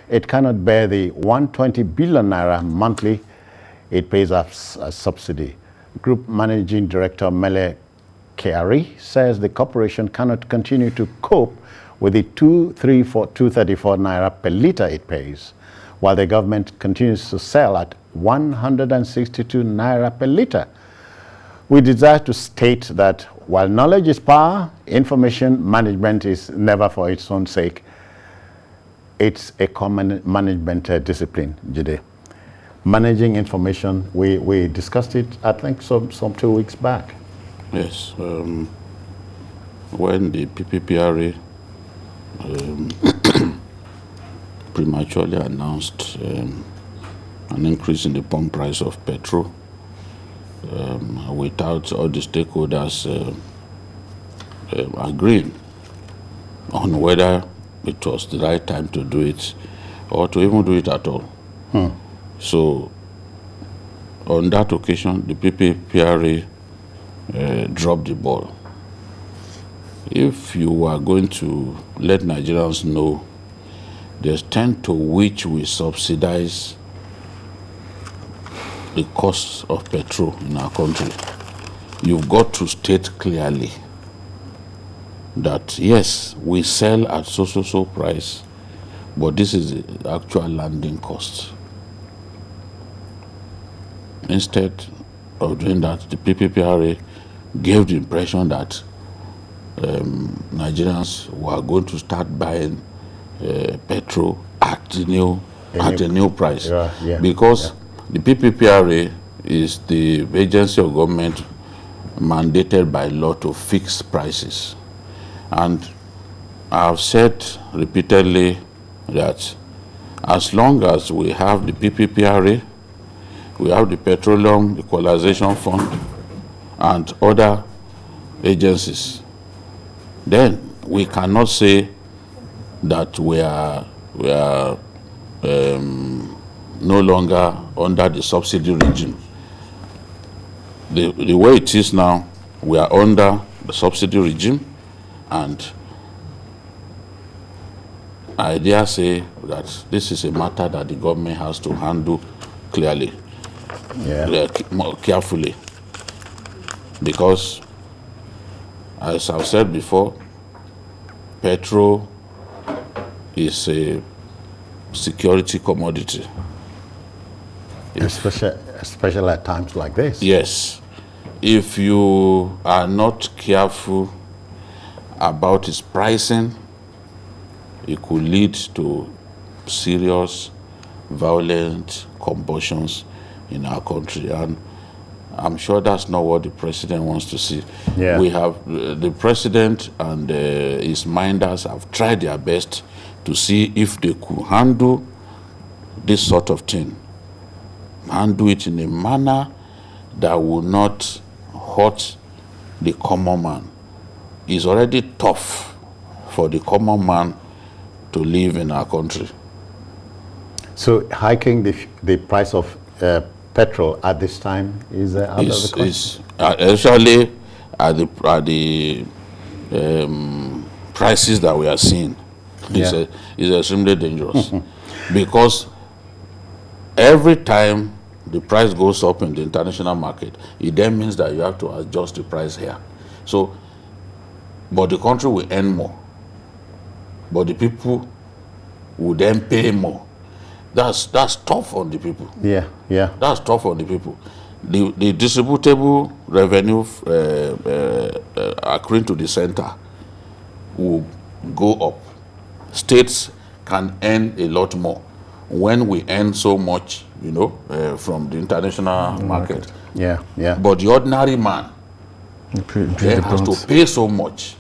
it cannot bear the 120 billion naira monthly it pays as a subsidy. Group Managing Director Mele Keari says the corporation cannot continue to cope with the 234 naira per litre it pays, while the government continues to sell at 162 naira per litre. We desire to state that while knowledge is power, information management is never for its own sake. It's a common management discipline, Jide. Managing information, we discussed it, I think, some 2 weeks back. Yes. When the PPPRA prematurely announced an increase in the pump price of petrol, without all the stakeholders agreeing on whether it was the right time to do it or to even do it at all. So on that occasion, the PPPRA dropped the ball. If you are going to let Nigerians know the extent to which we subsidize the cost of petrol in our country, you've got to state clearly that yes, we sell at so price, but this is the actual landing cost. Instead of doing that, the PPPRA gave the impression that Nigerians were going to start buying petrol at a new price. Because the PPPRA is the agency of government mandated by law to fix prices. And I've said repeatedly that as long as we have the PPPRA, we have the Petroleum Equalization Fund and other agencies, then we cannot say that we are no longer under the subsidy regime. The way it is now, we are under the subsidy regime, and I dare say that this is a matter that the government has to handle clearly, more carefully, because, as I've said before, petrol is a security commodity. Especially at times like this. Yes. If you are not careful about its pricing, it could lead to serious, violent combustions in our country. And I'm sure that's not what the president wants to see. We have, the president and his minders have tried their best to see if they could handle this sort of thing, handle it in a manner that will not hurt the common man. It's already tough for the common man to live in our country. So hiking the price of petrol at this time is out of the question? Especially at the prices that we are seeing. It's extremely dangerous. Because every time the price goes up in the international market, it then means that you have to adjust the price here. So, but the country will earn more, but the people will then pay more. That's tough on the people. That's tough on the people. The distributable revenue accruing to the center will go up. States can earn a lot more when we earn so much, from the international market. But the ordinary man has to pay so much.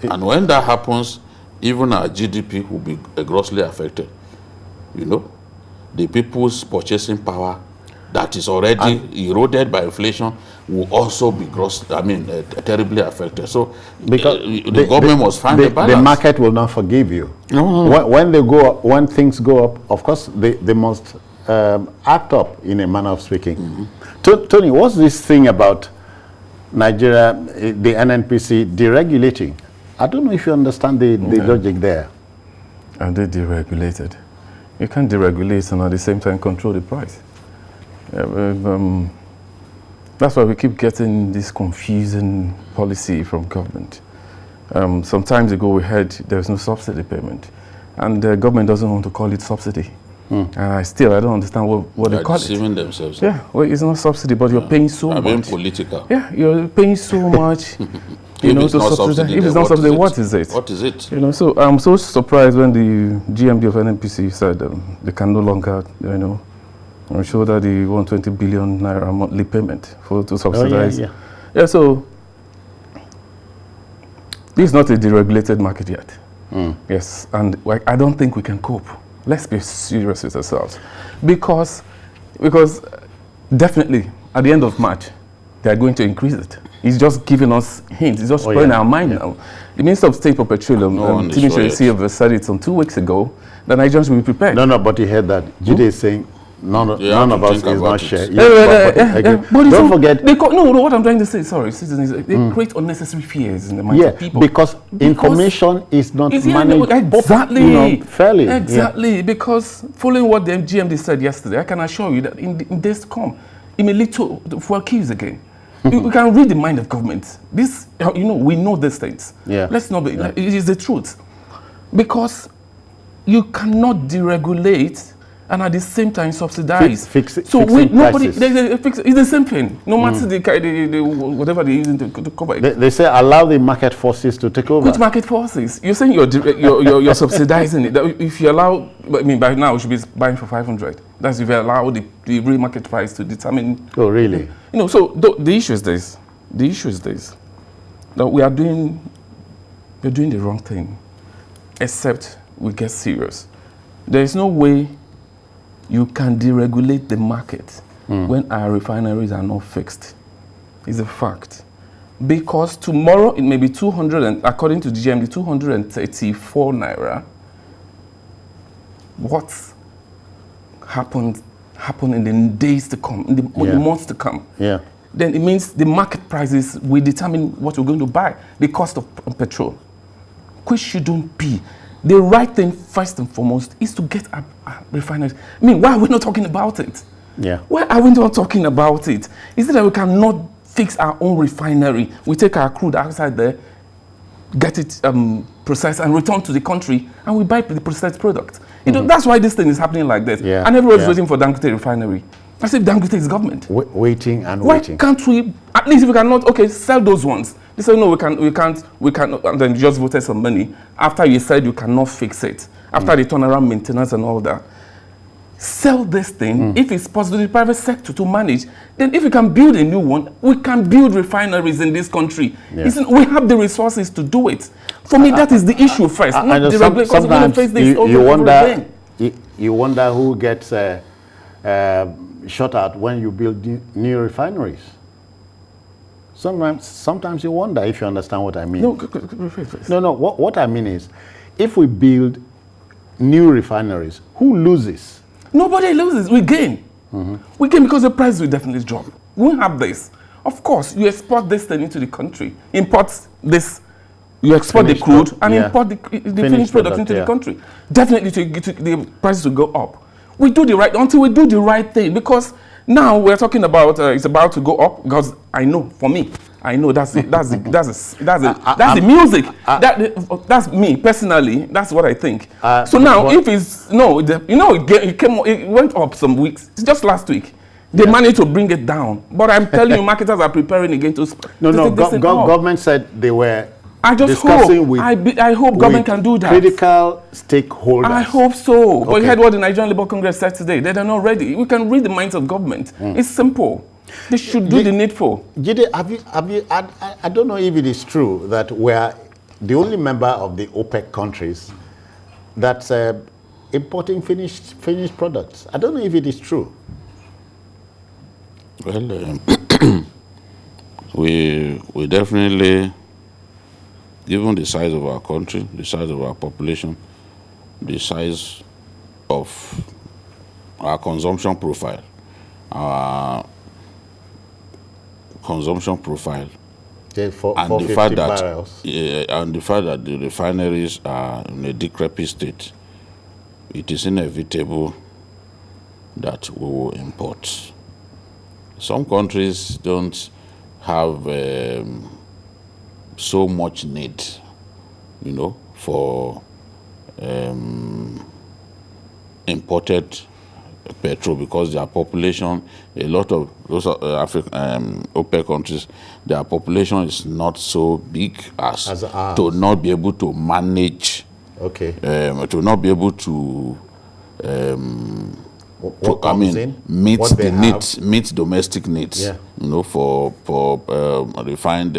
And when that happens, even our GDP will be grossly affected. The people's purchasing power that is already eroded by inflation will also be terribly affected. So because the government must find a balance. The market will not forgive you. No. When things go up, of course, they must act up, in a manner of speaking. Tony, what's this thing about Nigeria, the NNPC deregulating? I don't know if you understand the logic there. Are they deregulated? You can't deregulate and at the same time control the price. That's why we keep getting this confusing policy from government. Some time ago we heard there's no subsidy payment, and the government doesn't want to call it subsidy. Still, I don't understand what they call it. Deceiving themselves. Yeah, well, it's not subsidy, but you're paying so much. Being political. Yeah, you're paying so much. You know, to subsidize. If it's not subsidy, what is it? What is it? You know, so I'm so surprised when the GMD of NNPC said they can no longer, you know, show that the 120 billion naira monthly payment to subsidize. Yeah, so this is not a deregulated market yet. Yes, and I don't think we can cope. Let's be serious with ourselves, because definitely at the end of March they are going to increase it. It's just giving us hints. It's just spraying our mind now. The Minister of State for Petroleum, Timothy said it some 2 weeks ago that Nigerians will be prepared. No, but he heard that. Jide is saying none of us is not shared. Don't forget. What I'm trying to say, sorry, citizens, they create unnecessary fears in the minds of people. Because information is not managed exactly, fairly. Exactly, because following what the GMD said yesterday, I can assure you that in days to come, it may lead to fuel queues again. We can read the mind of government. This, we know these things. Let's not be. It is the truth, because you cannot deregulate and at the same time subsidize. Fix it. So nobody. It's the same thing. No matter the whatever they're using to cover it. They say allow the market forces to take over. Which market forces? You're saying you're subsidizing it. If you allow, I mean, by now we should be buying for 500. That's if you allow the real market price to determine. Oh, really? So the issue is this. The issue is this. That we're doing the wrong thing, except we get serious. There is no way you can deregulate the market when our refineries are not fixed. It's a fact. Because tomorrow it may be 200, and according to the GMD, 234 naira. What's happened in the days to come, in the months to come? Then it means the market prices will determine what we're going to buy, the cost of petrol, which shouldn't be. The right thing, first and foremost, is to get a refineries. I mean, why are we not talking about it? Why are we not talking about it? Is it that we cannot fix our own refinery? We take our crude outside there, get it processed, and return to the country, and we buy the processed product. That's why this thing is happening like this. And everyone's waiting for Dangote refinery. I said Dangote is government. Waiting and why waiting. Why can't we, at least if we cannot, sell those ones? They said, no, we can't, and then you just voted some money after you said you cannot fix it, after the turnaround maintenance and all that. Sell this thing, if it's possible, the private sector to manage. Then if we can build a new one, we can build refineries in this country. We have the resources to do it. For me, that is the issue first. Not the regulation. Sometimes you wonder who gets shut out when you build new refineries. Sometimes you wonder, if you understand what I mean. No. What I mean is, if we build new refineries, who loses? Nobody loses. We gain. We gain because the price will definitely drop. We have this. Of course, you export this thing into the country. Import this. You export the crude and import the finished product into the country. Definitely, the prices will go up. We do the right until we do the right thing, because now we're talking about it's about to go up. Because I know, for me, I know that's the music. That's me personally. That's what I think. So now, if it's it went up some weeks. It's just last week. They managed to bring it down. But I'm telling you, marketers are preparing again to. Government said they were. I just hope. I hope government can do that. Critical stakeholders. I hope so. But you heard what the Nigerian Labour Congress said today. They are not ready. We can read the minds of government. It's simple. They should do the needful. Jide, I don't know if it is true that we're the only member of the OPEC countries that's importing finished products. I don't know if it is true. Well, we definitely, given the size of our country, the size of our population, the size of our consumption profile, and the fact that and the fact that the refineries are in a decrepit state, it is inevitable that we will import. Some countries don't have so much need, for imported petrol, because their population, a lot of those African OPEC countries, their population is not so big as to not be able to manage, to not be able to meet domestic needs, for refined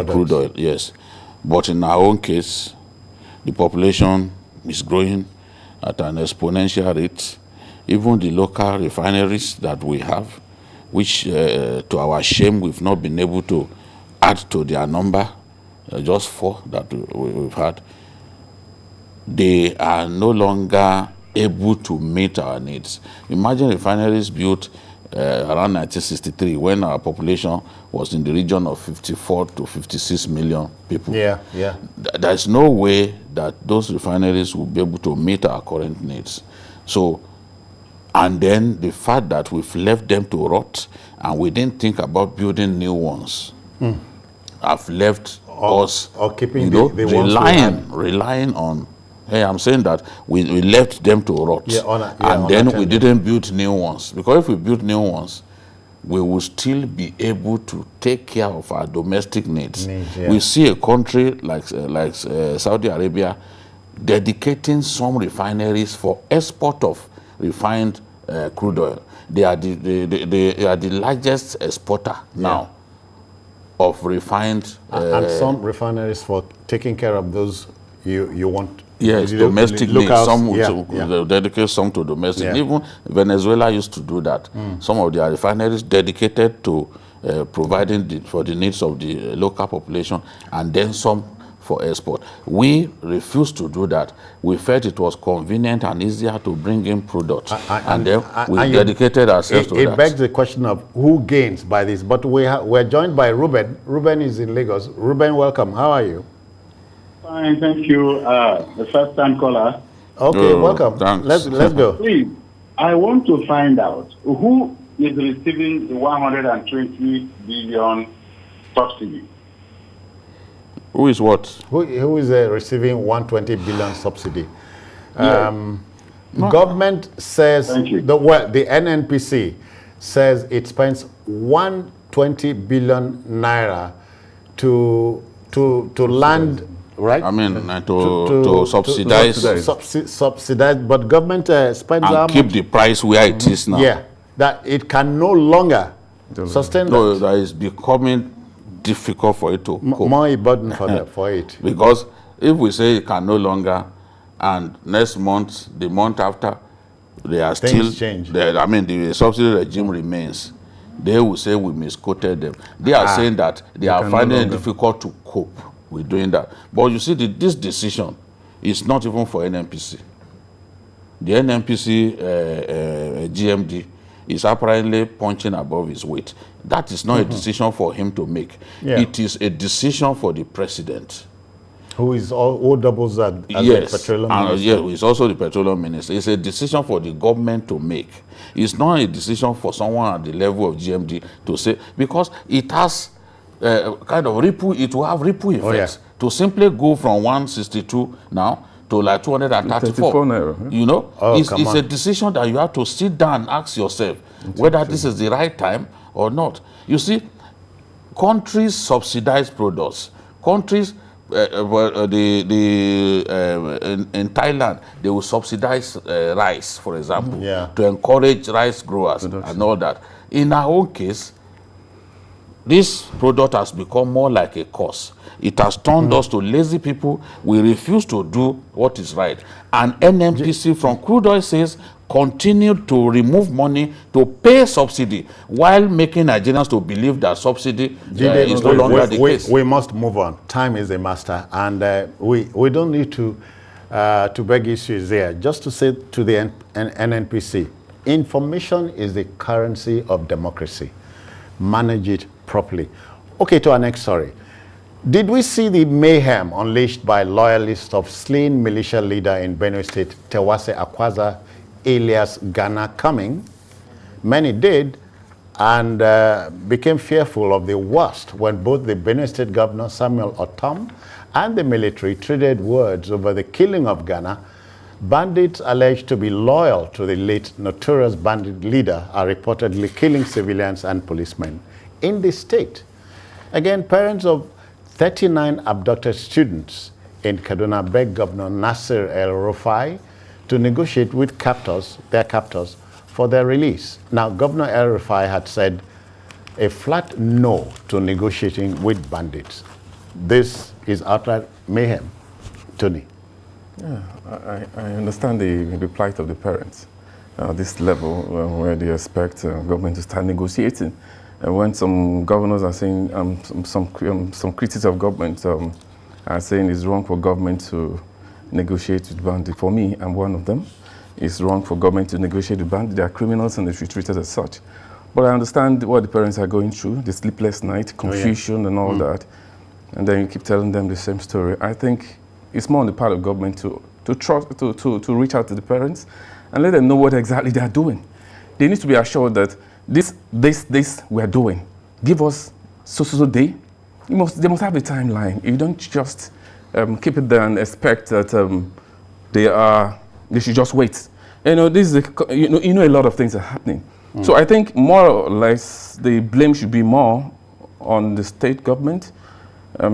crude oil. Yes, but in our own case, the population is growing at an exponential rate. Even the local refineries that we have, which to our shame we've not been able to add to their number, just 4 that we've had, they are no longer able to meet our needs. Imagine refineries built around 1963, when our population was in the region of 54 to 56 million people. There's no way that those refineries will be able to meet our current needs. So, and then the fact that we've left them to rot and we didn't think about building new ones have left us keeping the relying on. Hey, I'm saying that we left them to rot, and then we didn't build new ones. Because if we build new ones, we will still be able to take care of our domestic needs. We see a country like Saudi Arabia dedicating some refineries for export of refined crude oil. They are the largest exporter now of refined and some refineries for taking care of those you want. Yes, domestic needs. Some dedicate some to domestic. Even Venezuela used to do that. Some of their refineries dedicated to providing for the needs of the local population, and then some for export. We refused to do that. We felt it was convenient and easier to bring in products, and then we dedicated ourselves to that. It begs the question of who gains by this. But we're joined by Ruben. Ruben is in Lagos. Ruben, welcome. How are you? Fine, thank you. The first-time caller. Okay, welcome. Thanks. Let's go. Please, I want to find out who is receiving the 120 billion subsidy. Who is what? Who is receiving 120 billion subsidy? Government says the NNPC says it spends 120 billion naira to land. Right, I mean, to subsidize, subsidize, but government spends and keep the price where it is now. Yeah, that it can no longer sustain. No, that is becoming difficult for it to cope. More a burden for it. Because if we say it can no longer, and next month, the month after, they are things still change. I mean, the subsidy regime remains. They will say we misquoted them. They are saying that they are finding it difficult to cope with doing that. But you see, this decision is not even for NNPC. The NNPC GMD is apparently punching above his weight. That is not a decision for him to make. It is a decision for the president. Who doubles as the petroleum minister. Who is also the petroleum minister. It's a decision for the government to make. It's not a decision for someone at the level of GMD to say, because it has kind of ripple, it will have ripple effects to simply go from 162 now to like 234. You know, it's a decision that you have to sit down and ask yourself whether this is the right time or not. You see, countries subsidize products. Countries, in Thailand, they will subsidize rice, for example, to encourage rice growers and all that. In our own case, this product has become more like a curse. It has turned us to lazy people. We refuse to do what is right. And NNPC from crude oil says continue to remove money to pay subsidy while making Nigerians to believe that subsidy is no longer the case. We must move on. Time is a master, and we don't need to beg issues there. Just to say to the NNPC, information is the currency of democracy. Manage it properly. Okay, to our next story. Did we see the mayhem unleashed by loyalists of slain militia leader in Benue State, Tewase Akwaza, alias Ghana, coming? Many did, and became fearful of the worst when both the Benue State Governor, Samuel Otom, and the military traded words over the killing of Ghana. Bandits alleged to be loyal to the late notorious bandit leader are reportedly killing civilians and policemen in the state. Again, parents of 39 abducted students in Kaduna begged Governor Nasir El-Rufai to negotiate with their captors, for their release. Now, Governor El-Rufai had said a flat no to negotiating with bandits. This is outright mayhem. Tony. Yeah, I understand the plight of the parents at this level where they expect government to start negotiating. And when some governors are saying, some critics of government are saying it's wrong for government to negotiate with bandits. For me, I'm one of them. It's wrong for government to negotiate with bandits. They are criminals and they should be treated as such. But I understand what the parents are going through, the sleepless night, confusion and all that. And then you keep telling them the same story. I think it's more on the part of government to reach out to the parents and let them know what exactly they are doing. They need to be assured that this we are doing. Give us so day. They must have a timeline. You don't just keep it there and expect that they should just wait. You know, this is you know a lot of things are happening. So I think more or less the blame should be more on the state government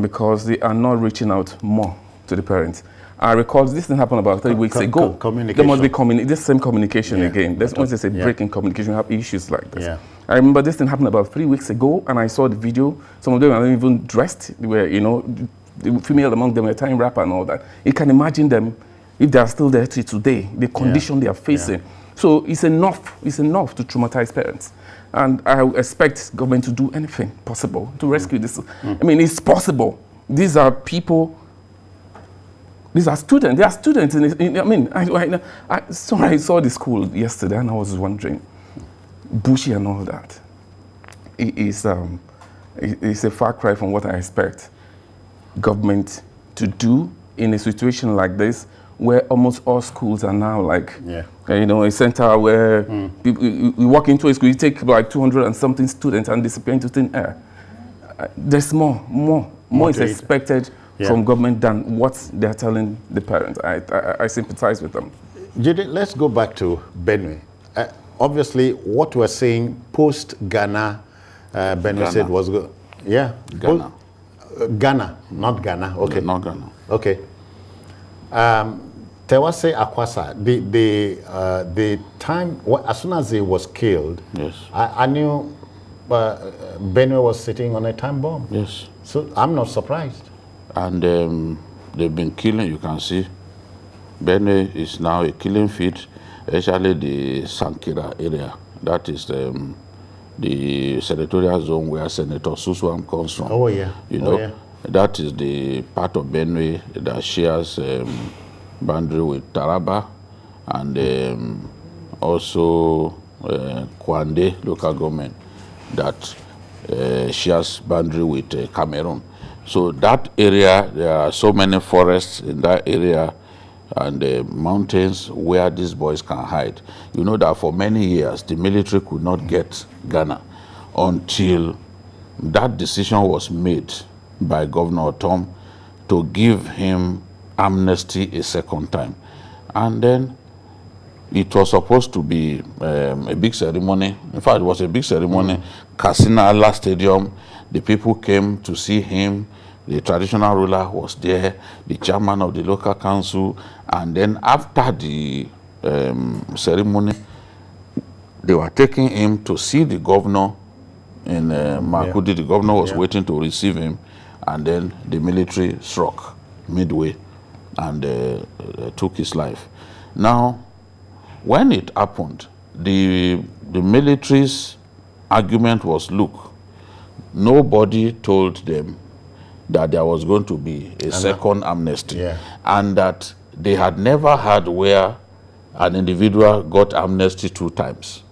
because they are not reaching out more to the parents. I recall this thing happened about 3 weeks ago. There must be this same communication again. Once there's a break in communication, we have issues like this. I remember this thing happened about 3 weeks ago, and I saw the video. Some of them are even dressed. They were, the female among them were tying wrapper and all that. You can imagine them if they are still there till today, the condition they are facing. So it's enough to traumatize parents. And I expect government to do anything possible to rescue this. I mean, it's possible. These are people. These are students. They are students. I saw the school yesterday, and I was wondering, bushy and all that. It's a far cry from what I expect government to do in a situation like this, where almost all schools are now like, a center where people, you walk into a school, you take like 200 and something students and disappear into thin air. There's more is expected from government than what they're telling the parents. I sympathize with them. Judy, let's go back to Benue. Obviously, what we're saying post-Ghana, Benue said was good. Yeah. Ghana. Ghana, not Ghana. Okay. Not Ghana. Okay. Tewase Akwasa, the time, as soon as he was killed, I knew Benue was sitting on a time bomb. Yes. So I'm not surprised. And they've been killing, you can see. Benue is now a killing field, especially the Sankira area. That is the senatorial zone where Senator Suswam comes from. Oh, yeah. That is the part of Benue that shares boundary with Taraba and also Kwande local government that shares boundary with Cameroon. So that area, there are so many forests in that area and mountains where these boys can hide. You know that for many years, the military could not get Ghana until that decision was made by Governor Tom to give him amnesty a second time. And then it was supposed to be a big ceremony. In fact, it was a big ceremony. Katsina Allah Stadium, the people came to see him. The traditional ruler was there, the chairman of the local council, and then after the ceremony, they were taking him to see the governor in Makudi. The governor was waiting to receive him, and then the military struck midway and took his life. Now, when it happened, the military's argument was, look, nobody told them that there was going to be a second amnesty, and that they had never had where an individual got amnesty 2 times.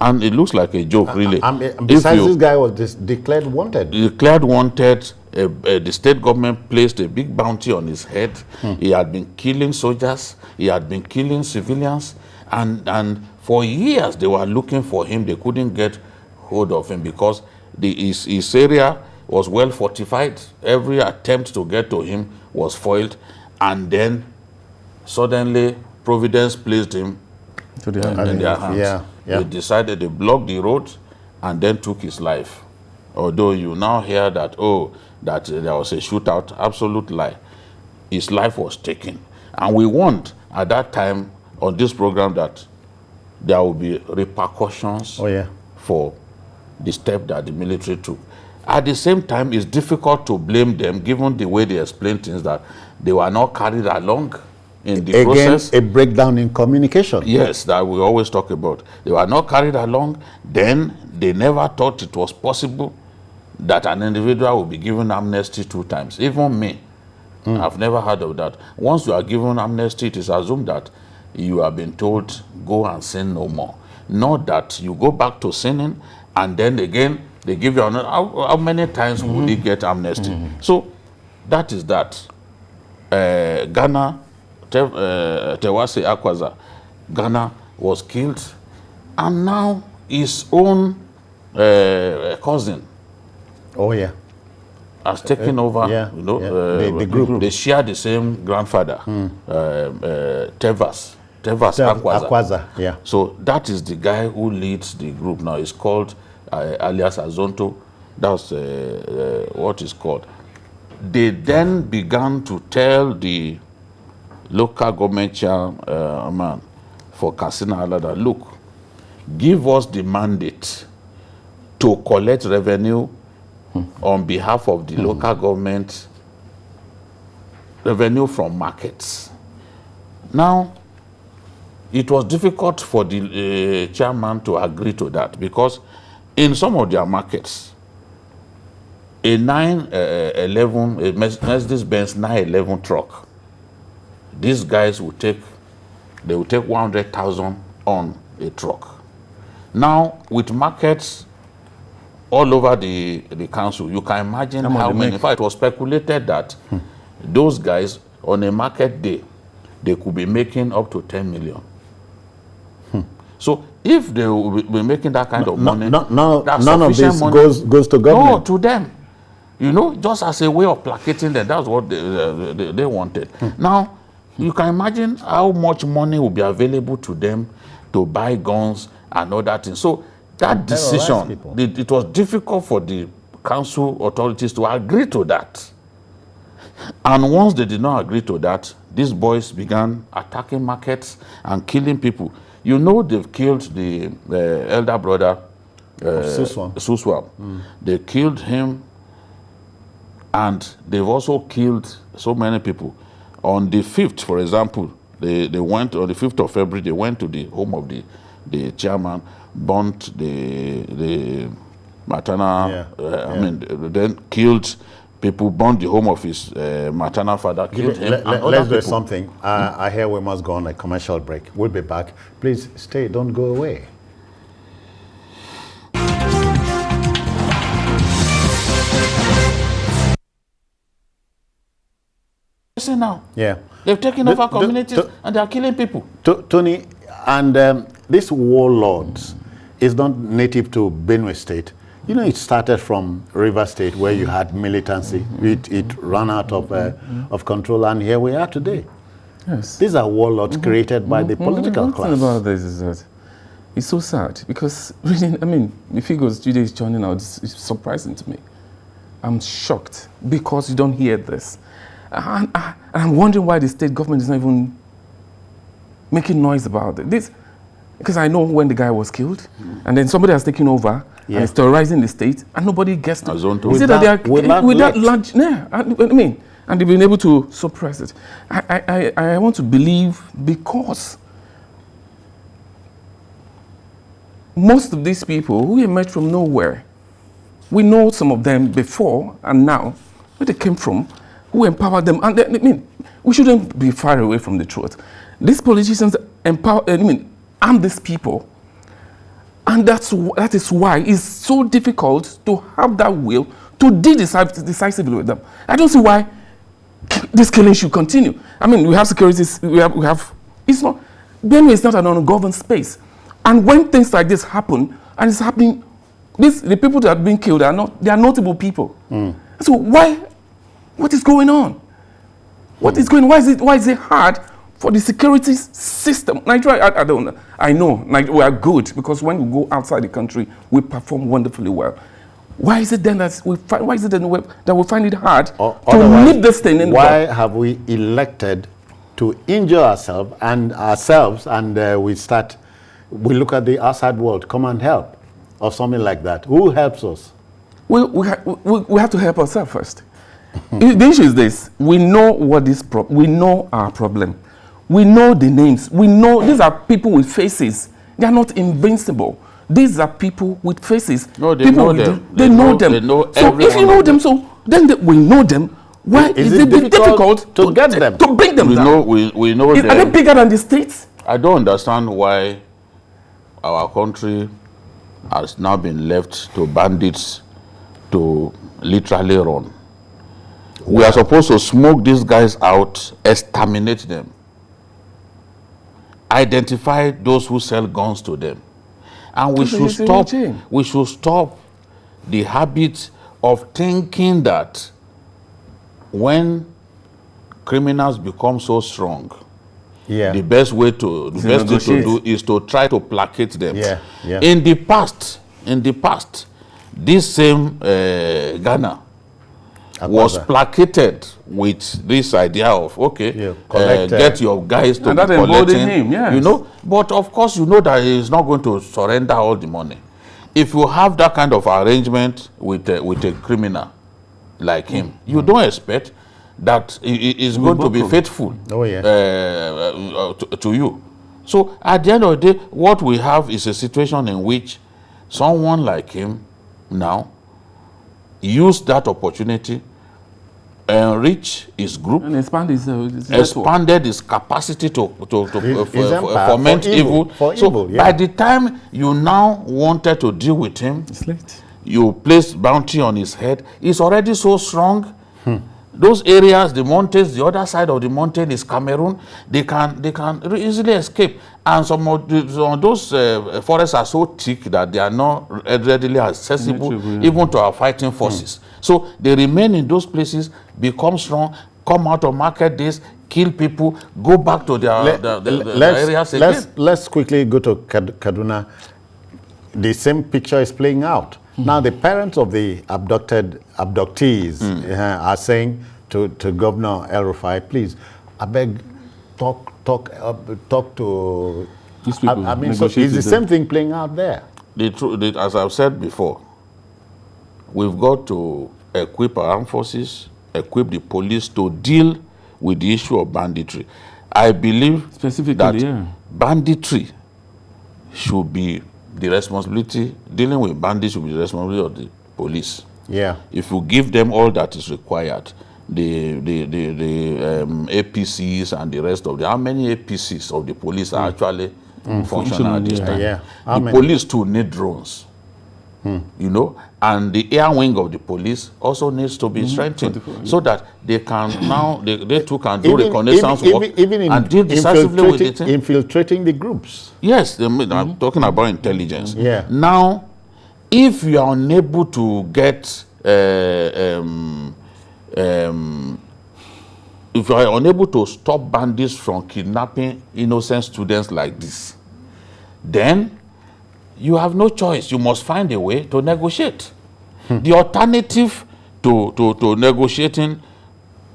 And it looks like a joke, really. Besides, this guy was declared wanted. Declared wanted. The state government placed a big bounty on his head. He had been killing soldiers. He had been killing civilians. And for years, they were looking for him. They couldn't get hold of him because his area was well fortified. Every attempt to get to him was foiled. And then, suddenly, Providence placed him in their hands. Yeah. They decided to block the road and then took his life. Although you now hear that, that there was a shootout, absolute lie. His life was taken. And we warned at that time on this program that there will be repercussions for the step that the military took. At the same time, it's difficult to blame them given the way they explain things, that they were not carried along in the process. A breakdown in communication. Yes, that we always talk about. They were not carried along. Then they never thought it was possible that an individual will be given amnesty 2 times. Even me, I've never heard of that. Once you are given amnesty, it is assumed that you have been told, go and sin no more. Not that you go back to sinning and then again they give you another. How many times would he get amnesty? So that is that. Ghana, Tewase Akwaza, Ghana was killed, and now his own cousin has taken over. The group. They share the same grandfather, Tevas Akwaza. Yeah. So that is the guy who leads the group now. It's called alias Azonto. That's what is called. They then began to tell the local government chairman for Katsina that, look, give us the mandate to collect revenue on behalf of the local government, revenue from markets. Now, it was difficult for the chairman to agree to that because in some of their markets, a Mercedes-Benz 911 truck, these guys will take 100,000 on a truck. Now, with markets all over the council, you can imagine how many. In fact, it was speculated that those guys on a market day, they could be making up to 10 million. So if they will be making that kind of money, none of this money goes to government. No, to them. You know, just as a way of placating them, that's what they wanted. Now, you can imagine how much money will be available to them to buy guns and all that thing. So that decision, it was difficult for the council authorities to agree to that. And once they did not agree to that, these boys began attacking markets and killing people. You know, they've killed the elder brother, Suswam. They killed him, and they've also killed so many people. On the 5th, for example, they went, on the 5th of February, they went to the home of the chairman, burnt the maternal, then killed people, burned the home of his maternal father, killed him. Let's do something. I hear we must go on a commercial break. We'll be back. Please stay, don't go away. Now, yeah, they've taken over communities and they are killing people. Tony, and this warlords is not native to Benue State. You know, it started from River State where you had militancy. It ran out of control, and here we are today. Yes, these are warlords created by the political class. The thing about this is that it's so sad because reading, I mean, the figures today is churning out. It's surprising to me. I'm shocked because you don't hear this. And I'm wondering why the state government is not even making noise about it. This, because I know when the guy was killed, and then somebody has taken over and is terrorizing the state, and nobody gets to. Is it that they are with that large? Yeah, I mean, and they've been able to suppress it. I want to believe because most of these people who emerged from nowhere, we know some of them before and now, where they came from. Who empowered them? And I mean, we shouldn't be far away from the truth. These politicians arm these people, And that is why it's so difficult to have that will to deal decisively with them. I don't see why this killing should continue. I mean, we have securities, we have, it's not, Benue is not an ungoverned space. And when things like this happen, and it's happening, the people that are being killed they are notable people. So what is going on? What is going on? Why is it hard for the security system? Nigeria, I don't know. I know we are good because when we go outside the country, we perform wonderfully well. Why is it then that we find it hard to nip this thing in? Why have we elected to injure ourselves and we look at the outside world, come and help, or something like that? Who helps us? We have to help ourselves first. The issue is this: we know we know our problem. We know the names. We know these are people with faces. They are not invincible. These are people with faces. No, they know them. They know them. They know so if you know them, we know them. Why is it difficult to get them? To bring them down? We know them. Are they bigger than the states? I don't understand why our country has now been left to bandits to literally run. We are supposed to smoke these guys out, exterminate them, identify those who sell guns to them, and we should stop the habit of thinking that when criminals become so strong, the best thing to do is to try to placate them. In the past, this same Ghana was placated with this idea of get your guys to be collecting him, you know. But of course, you know that he is not going to surrender all the money. If you have that kind of arrangement with a criminal like him, you don't expect that he is going to be faithful to you. So at the end of the day, what we have is a situation in which someone like him now used that opportunity, enrich his group, and expanded his capacity to foment evil. By the time you now wanted to deal with him, it's late. You placed bounty on his head. He's already so strong. Those areas, the mountains, the other side of the mountain is Cameroon. They can easily escape. And some of those forests are so thick that they are not readily accessible even to our fighting forces. So they remain in those places, become strong, come out of market days, kill people, go back to their areas again. Let's quickly go to Kaduna. The same picture is playing out. Now, the parents of the abductees are saying to Governor El Rufai, please, I beg, talk to these people. I mean, so it's the same thing playing out there. As I've said before, we've got to equip our armed forces, equip the police to deal with the issue of banditry. I believe that banditry should be the responsibility, dealing with bandits should be the responsibility of the police. If you give them all that is required, the APCs and the rest of how many APCs of the police are actually functional at this time? The police too need drones. You know, and the air wing of the police also needs to be strengthened so that they can now they too can do reconnaissance work and deal decisively with it. Infiltrating the groups. Yes, I'm talking about intelligence. Now, if you are unable to get if you are unable to stop bandits from kidnapping innocent students like this, then you have no choice. You must find a way to negotiate. The alternative to negotiating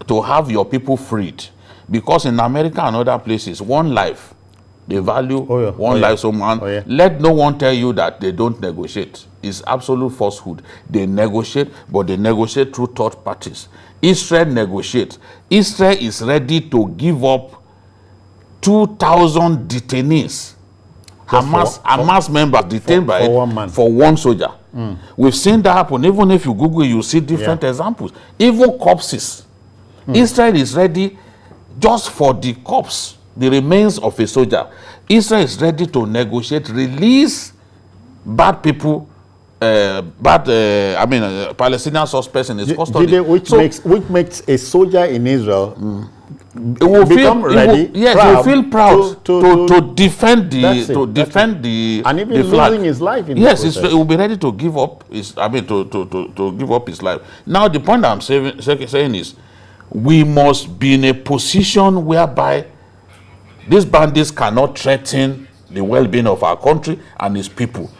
to have your people freed, because in America and other places, one life, they value one life. So man, let no one tell you that they don't negotiate. It's absolute falsehood. They negotiate, but they negotiate through third parties. Israel negotiates. Israel is ready to give up 2,000 detainees. Hamas members detained for one soldier. We've seen that happen. Even if you Google, you see different examples. Even corpses. Israel is ready just for the corpse, the remains of a soldier. Israel is ready to negotiate, release bad people, Palestinian suspects in his custody. Which makes a soldier in Israel will become ready. He will feel proud to defend the and even the flag. losing his life in yes, the process. he will be ready to give up his. To give up his life. Now the point I'm saying is, we must be in a position whereby these bandits cannot threaten the well-being of our country and its people.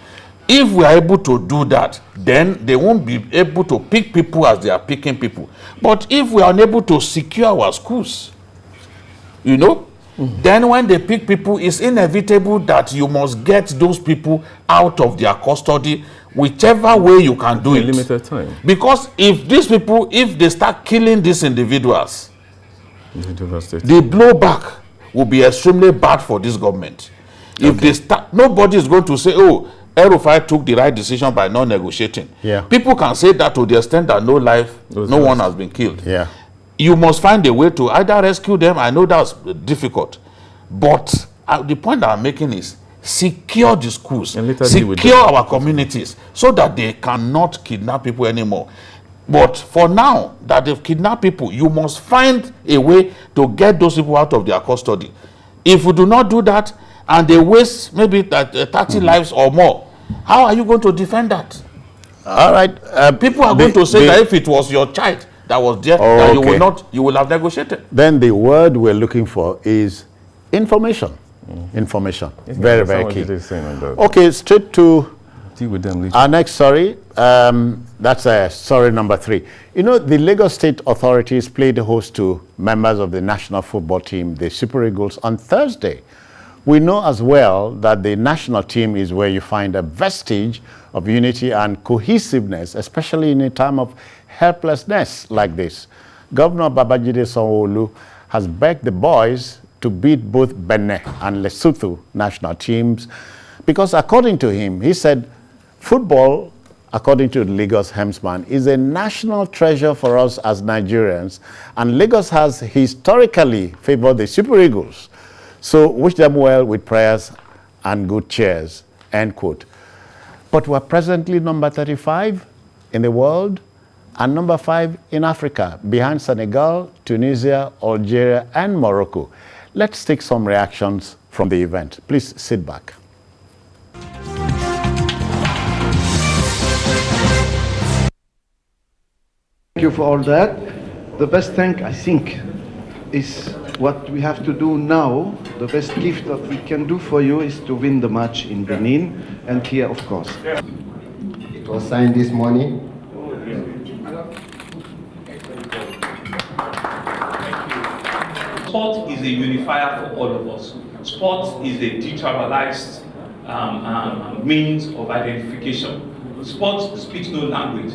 If we are able to do that, then they won't be able to pick people as they are picking people. But if we are unable to secure our schools, then when they pick people, it's inevitable that you must get those people out of their custody, whichever way you can do it. Limited time. Because if these people, if they start killing these individuals, the blowback will be extremely bad for this government. If they start, nobody is going to say, oh, El-Rufai took the right decision by not negotiating. Yeah. People can say that to the extent that no one has been killed. Yeah. You must find a way to either rescue them. I know that's difficult. But the point that I'm making is secure the schools, secure our communities so that they cannot kidnap people anymore. But for now that they've kidnapped people, you must find a way to get those people out of their custody. If you do not do that, and they waste maybe 30 lives or more, how are you going to defend that? All right. People are going to say that if it was your child that was there, that you will have negotiated. Then the word we're looking for is information. Information. Very, very key. Okay, straight to deal with them later. Our next story. That's story number 3. The Lagos State authorities played host to members of the national football team, the Super Eagles, on Thursday. We know as well that the national team is where you find a vestige of unity and cohesiveness, especially in a time of helplessness like this. Governor Babajide Sanwo-Olu has begged the boys to beat both Benin and Lesotho national teams because, according to him, he said, football, according to the Lagos hemsman, is a national treasure for us as Nigerians, and Lagos has historically favored the Super Eagles. So wish them well with prayers and good cheers, end quote. But we're presently number 35 in the world and number 5 in Africa, behind Senegal, Tunisia, Algeria, and Morocco. Let's take some reactions from the event. Please sit back. Thank you for all that. The best thing, I think, is what we have to do now. The best gift that we can do for you is to win the match in Benin and here, of course. It was signed this morning. Sport is a unifier for all of us. Sport is a detribalized means of identification. Sport speaks no language,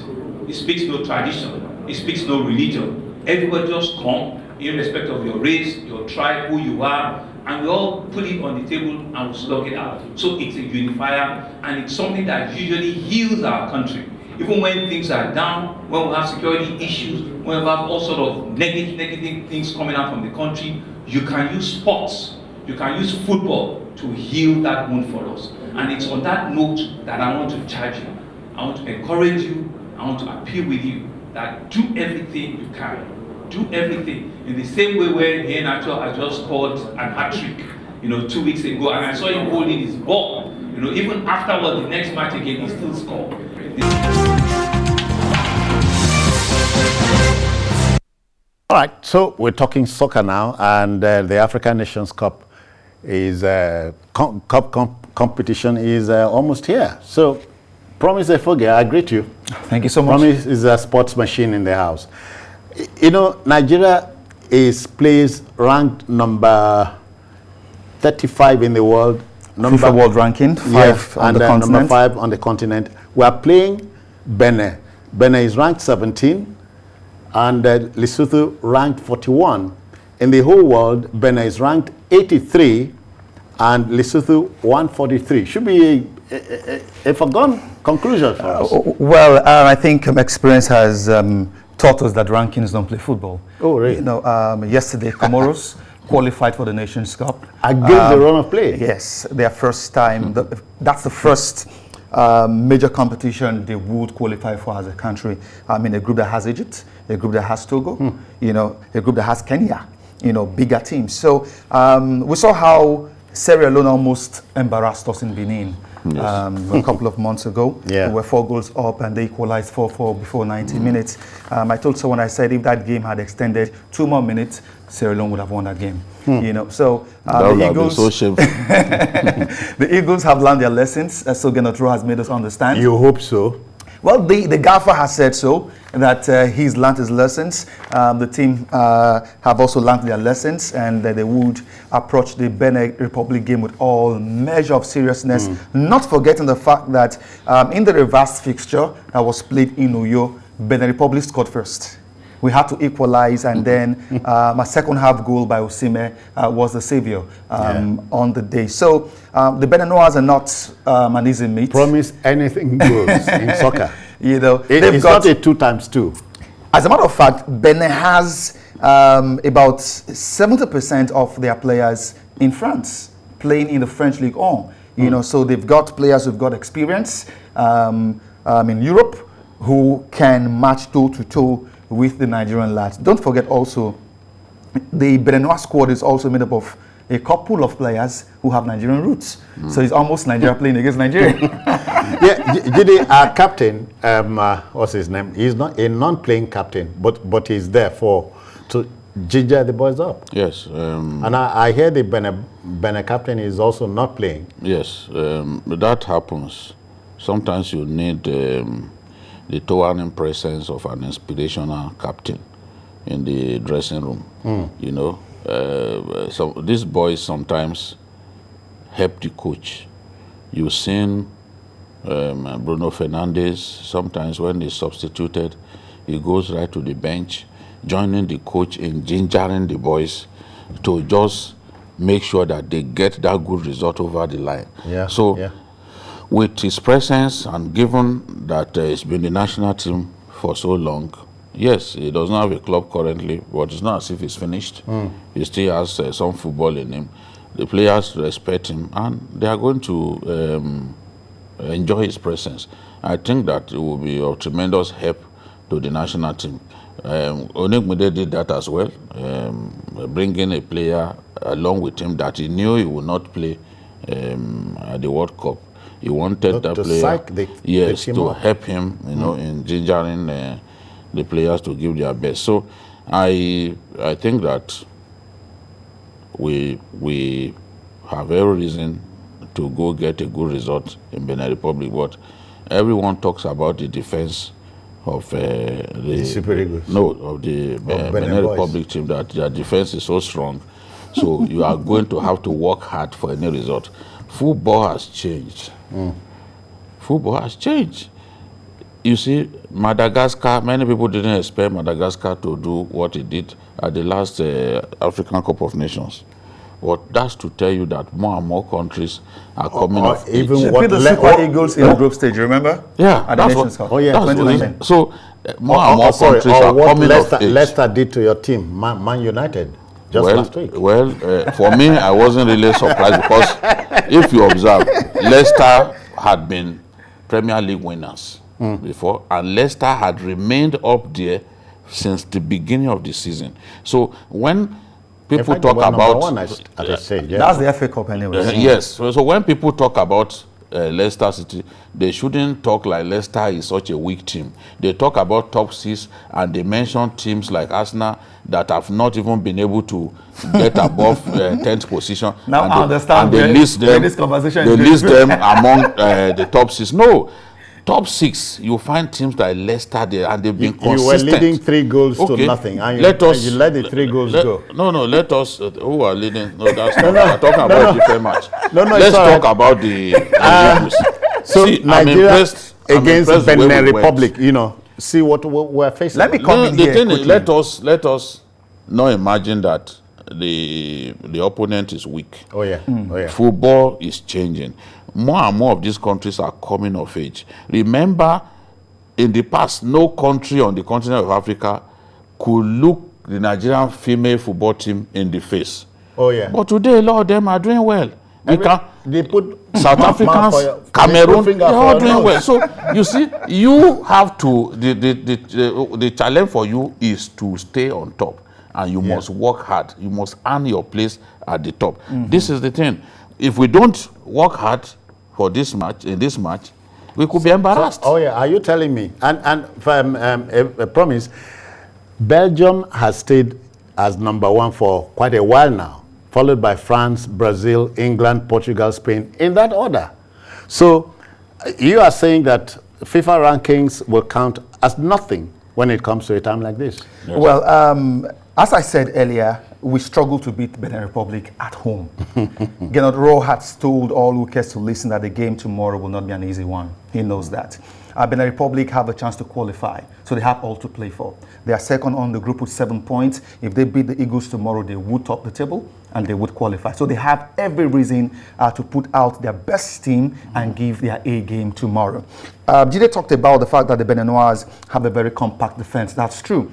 it speaks no tradition, it speaks no religion. Everybody just come, irrespective of your race, your tribe, who you are, and we all put it on the table and we slug it out. So it's a unifier, and it's something that usually heals our country. Even when things are down, when we have security issues, when we have all sort of negative things coming out from the country, you can use sports, you can use football to heal that wound for us. And it's on that note that I want to charge you. I want to encourage you, I want to appeal with you that do everything you can. Do everything. In the same way where Iheanacho has just scored an hat-trick, 2 weeks ago, and I saw him holding his ball. Even afterward, the next match again, he still scored. All right, so we're talking soccer now, and the African Nations Cup is competition is almost here. So, Promise Efoge, I greet you. Thank you so much. Promise is a sports machine in the house. Nigeria plays ranked number 35 in the world. FIFA World Ranking, 5 on the continent. Number 5 on the continent. We are playing Benin. Benin is ranked 17, and Lesotho ranked 41. In the whole world, Benin is ranked 83, and Lesotho 143. Should be a foregone conclusion for us. I think experience has taught us that rankings don't play football. Oh, really? Yesterday, Comoros qualified for the Nations Cup. Against the run of play? Yes, their first time. That's the first major competition they would qualify for as a country. I mean, a group that has Egypt, a group that has Togo, you know, a group that has Kenya, you know, bigger teams. So we saw how Sierra Leone almost embarrassed us in Benin. Yes. A couple of months ago. Yeah. We were 4 goals up and they equalized 4-4 before 90 minutes. I told someone, I said, if that game had extended 2 more minutes, Sierra Leone would have won that game. You know, so the Eagles, so shameful. the Eagles have learned their lessons. So Genotro has made us understand. You hope so. Well, the gaffer has said so, that he's learned his lessons. The team have also learned their lessons, and they would approach the Benin Republic game with all measure of seriousness, not forgetting the fact that in the reverse fixture that was played in Uyo, Benin Republic scored first. We had to equalize, and then a second half goal by Osime was the savior on the day. So the Beninois are not an easy meet. Promise anything goes in soccer. You know, it's not a 2 times 2. As a matter of fact, Benin has about 70% of their players in France playing in the French Ligue 1. You know, so they've got players who've got experience in Europe who can match toe-to-toe with the Nigerian lads. Don't forget also, the Beninois squad is also made up of a couple of players who have Nigerian roots. So it's almost Nigeria playing against Nigeria. Yeah, Jide, our captain, what's his name? He's not a non-playing captain, but he's there to ginger the boys up. Yes. And I hear the Benin captain is also not playing. Yes, that happens. Sometimes you need the towering presence of an inspirational captain in the dressing room. You know, so these boys sometimes help the coach. You've seen Bruno Fernandes, sometimes when he's substituted, he goes right to the bench, joining the coach in gingering the boys to just make sure that they get that good result over the line. Yeah. So with his presence, and given that he's been the national team for so long, yes, he does not have a club currently, but it's not as if he's finished. He still has some football in him. The players respect him, and they are going to enjoy his presence. I think that it will be of tremendous help to the national team. Onegmide did that as well, bringing a player along with him that he knew he would not play at the World Cup. He wanted that player, to help him, you know, in gingering the players to give their best. So I think that we have every reason to go get a good result in Benin Republic, but everyone talks about the defense of the Super Eagles. No, of the Benin Republic team, that their defense is so strong. So you are going to have to work hard for any result. Football has changed. Football has changed. You see, Madagascar, many people didn't expect Madagascar to do what it did at the last African Cup of Nations. But that's to tell you that more and more countries are coming of age. Even what the Super Eagles in the group stage, remember? Yeah. At the Nations Cup. Oh, yeah. So more and more countries are coming of age. Leicester did to your team, Man United, just last week. Well, for me, I wasn't really surprised because if you observe, Leicester had been Premier League winners before, and Leicester had remained up there since the beginning of the season. So when people talk about that's the FA Cup anyway. Yes. So when people talk about Leicester City, they shouldn't talk like Leicester is such a weak team. They talk about top 6, and they mention teams like Arsenal that have not even been able to get above 10th position. Now I understand. And they list them. This conversation they list them among the top 6. No. Top 6, you find teams like Leicester there, and they've been consistent. You were leading 3 goals to nothing, and you let the 3 goals go. No, let us. Who are leading? No, that's not. We're talking about a different match. Let's talk about the Eagles. So see, Nigeria against Benin Republic, you know, see what we're facing. Let me come in here quickly. Let us not imagine that the opponent is weak. Oh yeah. Football is changing. More and more of these countries are coming of age. Remember, in the past, no country on the continent of Africa could look the Nigerian female football team in the face. Oh yeah. But today, a lot of them are doing well. They put South Africans, Cameroon, they're all doing well. So you see, you have to, the challenge for you is to stay on top, and you must work hard. You must earn your place at the top. This is the thing. If we don't work hard for this match, in this match, we could be embarrassed. So, are you telling me? And a promise, Belgium has stayed as #1 for quite a while now, followed by France, Brazil, England, Portugal, Spain, in that order. So you are saying that FIFA rankings will count as nothing when it comes to a time like this? Yes. Well, as I said earlier, we struggle to beat Benin Republic at home. Gennard Rowe has told all who cares to listen that the game tomorrow will not be an easy one. He knows that. Benin Republic have a chance to qualify, so they have all to play for. They are second on the group with 7 points. If they beat the Eagles tomorrow, they would top the table and they would qualify. So they have every reason to put out their best team and give their A game tomorrow. Jide talked about the fact that the Beninois have a very compact defense. That's true.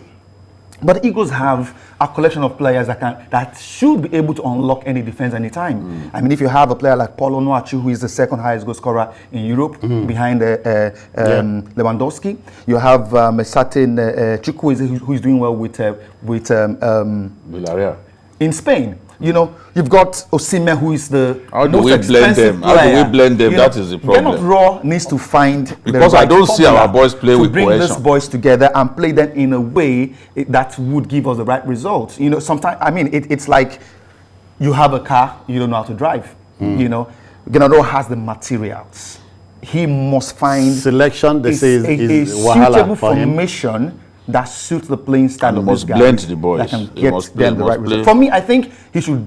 But the Eagles have a collection of players that should be able to unlock any defense anytime. I mean, if you have a player like Paulo Noachu, who is the second highest goal scorer in Europe, behind Lewandowski, you have a certain Chukwueze who is doing well with Villarreal. In Spain. You know, you've got Osimhen, who is the most expensive player. How do we blend them? That is the problem. Gennard Rowe needs to find because I don't see our boys play with cohesion. To bring these boys together and play them in a way that would give us the right results. You know, sometimes, I mean, it's like you have a car, you don't know how to drive. You know, Gennard Rowe has the materials. He must find selection. They say is a suitable formation that suits the playing style of this guy. Blend the boys. That can get them the right result. For me, I think he should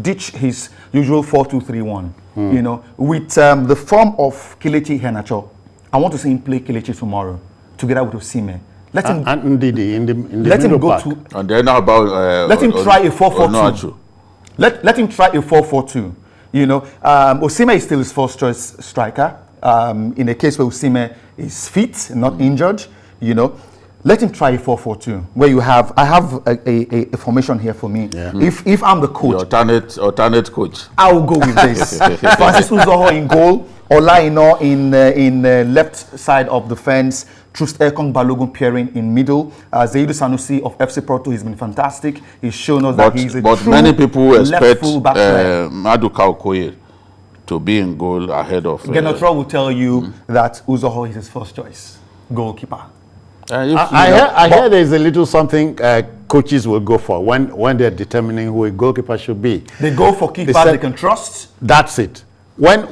ditch his usual 4-2-3-1. You know, with the form of Kelechi Iheanacho, I want to see him play Kelechi tomorrow together with Osimhen. Let him and Ndidi in the let him go park. to. And then how about let him try a 4-4-2. Let him try a 4-4-2. You know, Osimhen is still his first choice striker. In a case where Osimhen is fit, not injured, you know. Let him try a 4-4-2, where you have, I have a formation here for me. Yeah. If I'm the coach. The alternate coach. I will go with this. Francis Uzoho in goal, Olaino in left side of the fence, Trust Ekong Balogun pairing in middle. Zaidu Sanusi of FC Porto, he's been fantastic. He's shown us that he's a true many people expect Maduka Okoye to be in goal ahead of... Gennard Rowe will tell you that Uzoho is his first choice goalkeeper. I hear there's a little something coaches will go for when they're determining who a goalkeeper should be. They go for keepers they can trust. That's it. When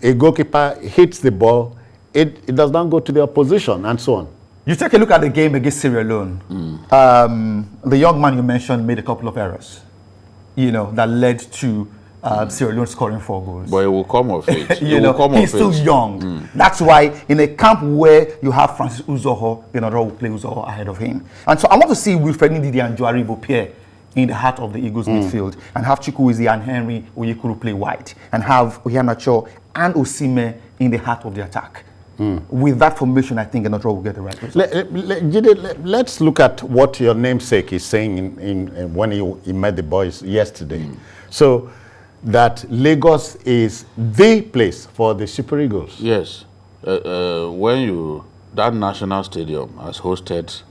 a goalkeeper hits the ball, it does not go to the opposition and so on. You take a look at the game against Sierra Leone. The young man you mentioned made a couple of errors, you know, that led to Sierra Leone scoring 4 goals. But it will come of age. He's still young. That's why in a camp where you have Francis Uzoho, Gennard Rowe will play Uzoho ahead of him. And so I want to see Wilfred Ndidi and Joaribo pair in the heart of the Eagles midfield, and have Chukwueze and Henry Onyekuru play wide, and have Iheanacho and Osimhen in the heart of the attack. With that formation, I think Gennard Rowe will get the right result. Let's look at what your namesake is saying in when he met the boys yesterday. So that Lagos is the place for the Super Eagles. Yes. That national stadium has hosted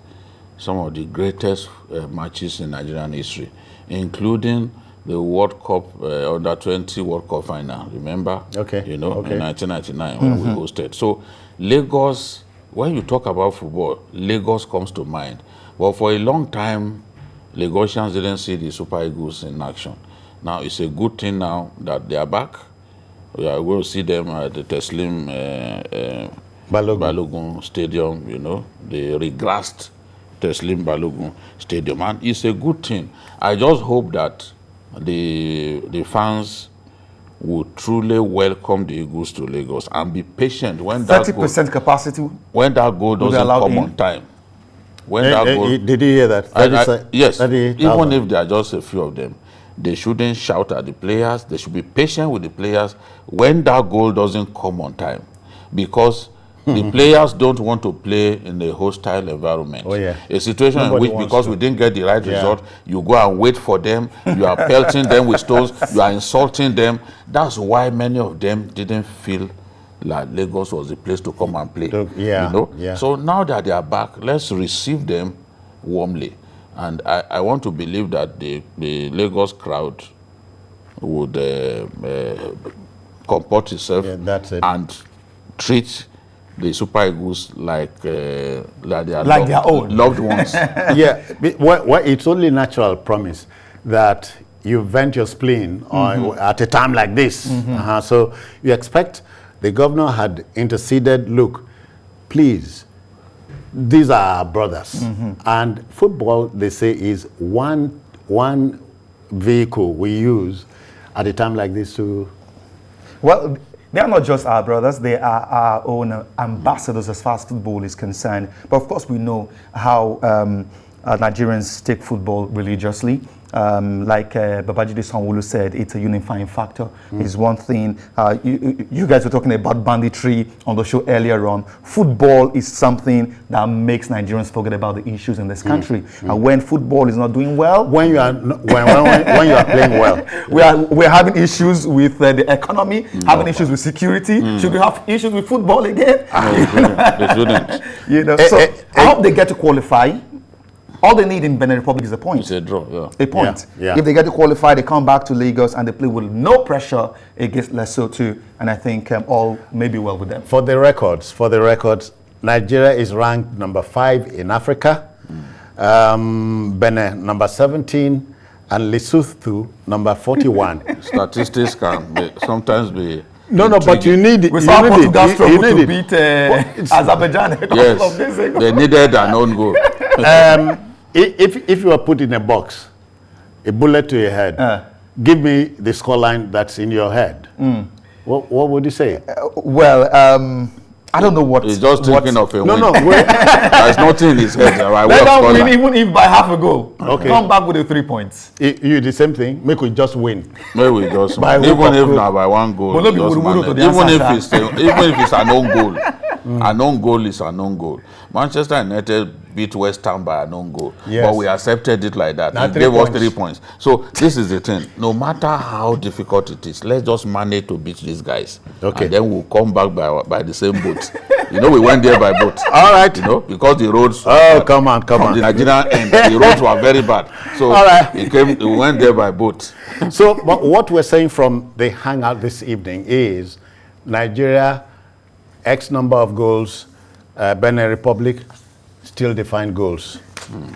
some of the greatest matches in Nigerian history, including the World Cup, Under-20 World Cup final, remember? Okay. You know, in 1999 when we hosted. So Lagos, when you talk about football, Lagos comes to mind. But for a long time, Lagosians didn't see the Super Eagles in action. Now, it's a good thing now that they are back. We are going to see them at the Teslim Balogun Stadium, you know, the regrassed Teslim Balogun Stadium. And it's a good thing. I just hope that the fans will truly welcome the Eagles to Lagos and be patient when 30% capacity. When that goal doesn't come on time. When that goal, did you hear that? Yes. Even if there are just a few of them, they shouldn't shout at the players. They should be patient with the players when that goal doesn't come on time, because The players don't want to play in a hostile environment. Oh, yeah. A situation Nobody in which, because to. we didn't get the right result, you go and wait for them, you are pelting them with stones, you are insulting them. That's why many of them didn't feel like Lagos was the place to come and play. Yeah, you know? yeah. So now that they are back, let's receive them warmly. And I want to believe that the Lagos crowd would comport itself and treat the Super Eagles like their own loved ones. Yeah, well, it's only natural promise that you vent your spleen at a time like this. So you expect the governor had interceded, look, please, these are our brothers. And football, they say, is one vehicle we use at a time like this to... Well, they are not just our brothers, they are our own ambassadors as far as football is concerned. But of course we know how Nigerians take football religiously. Like Babajide Sanwo-Olu said, it's a unifying factor. It's one thing. You guys were talking about banditry on the show earlier on. Football is something that makes Nigerians forget about the issues in this country. And when football is not doing well, when you are playing well, we're having issues with the economy, having issues with security. Should we have issues with football again? They shouldn't. You know, so I hope they get to qualify. All they need in Benin Republic is a point. It's a draw, yeah. A point. Yeah. If they get to qualify, they come back to Lagos and they play with no pressure against Lesotho. And I think all may be well with them. For the records, Nigeria is ranked number 5 in Africa. Benin number 17, and Lesotho number 41. Statistics can sometimes be... No, but you need it. We saw Portugal struggle to beat Azerbaijan a couple of days ago. They needed an own goal. If you are put in a box, a bullet to your head, give me the scoreline that's in your head. What would you say? I don't know what. He's just thinking of a win. No. There's nothing in his head. Let them win, even if by half a goal. Okay. Come back with the 3 points. You the same thing. Make we just win. Maybe we just win. Even if now by 1 goal. Even if it's an own goal. An own goal is an own goal. Manchester United beat West Ham by an own goal. Yes. But we accepted it like that. It gave us 3 points. So this is the thing. No matter how difficult it is, let's just manage to beat these guys. Okay. And then we'll come back by the same boat. You know, we went there by boat. All right. You know, because the roads... come on. The Nigerian end, the roads were very bad. So all right. we went there by boat. So, but what we're saying from the hangout this evening is Nigeria, X number of goals, Benin Republic, still define goals.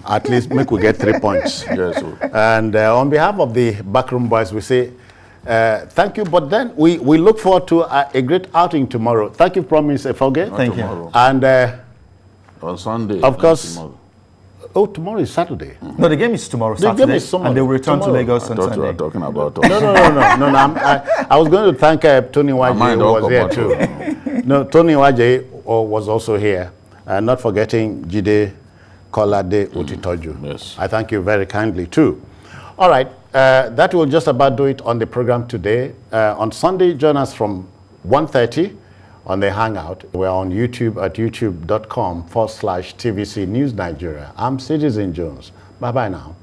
At least make we get 3 points. Yes. And on behalf of the backroom boys, we say thank you. But then we look forward to a great outing tomorrow. Thank you, Promise Efoge. Thank you. And on Sunday. Of course. Tomorrow is Saturday. No, the game is tomorrow, Saturday. Game is tomorrow. And they will return to Lagos on I thought Sunday. you were talking about... No. I was going to thank Tony Waje, who was here too. No, Tony Waje was also here. Not forgetting Jide Kolade Utitoju. Yes. I thank you very kindly too. All right, that will just about do it on the program today. On Sunday, join us from 1:30 on the Hangout. We're on YouTube at youtube.com/TVC News Nigeria. I'm Citizen Jones. Bye-bye now.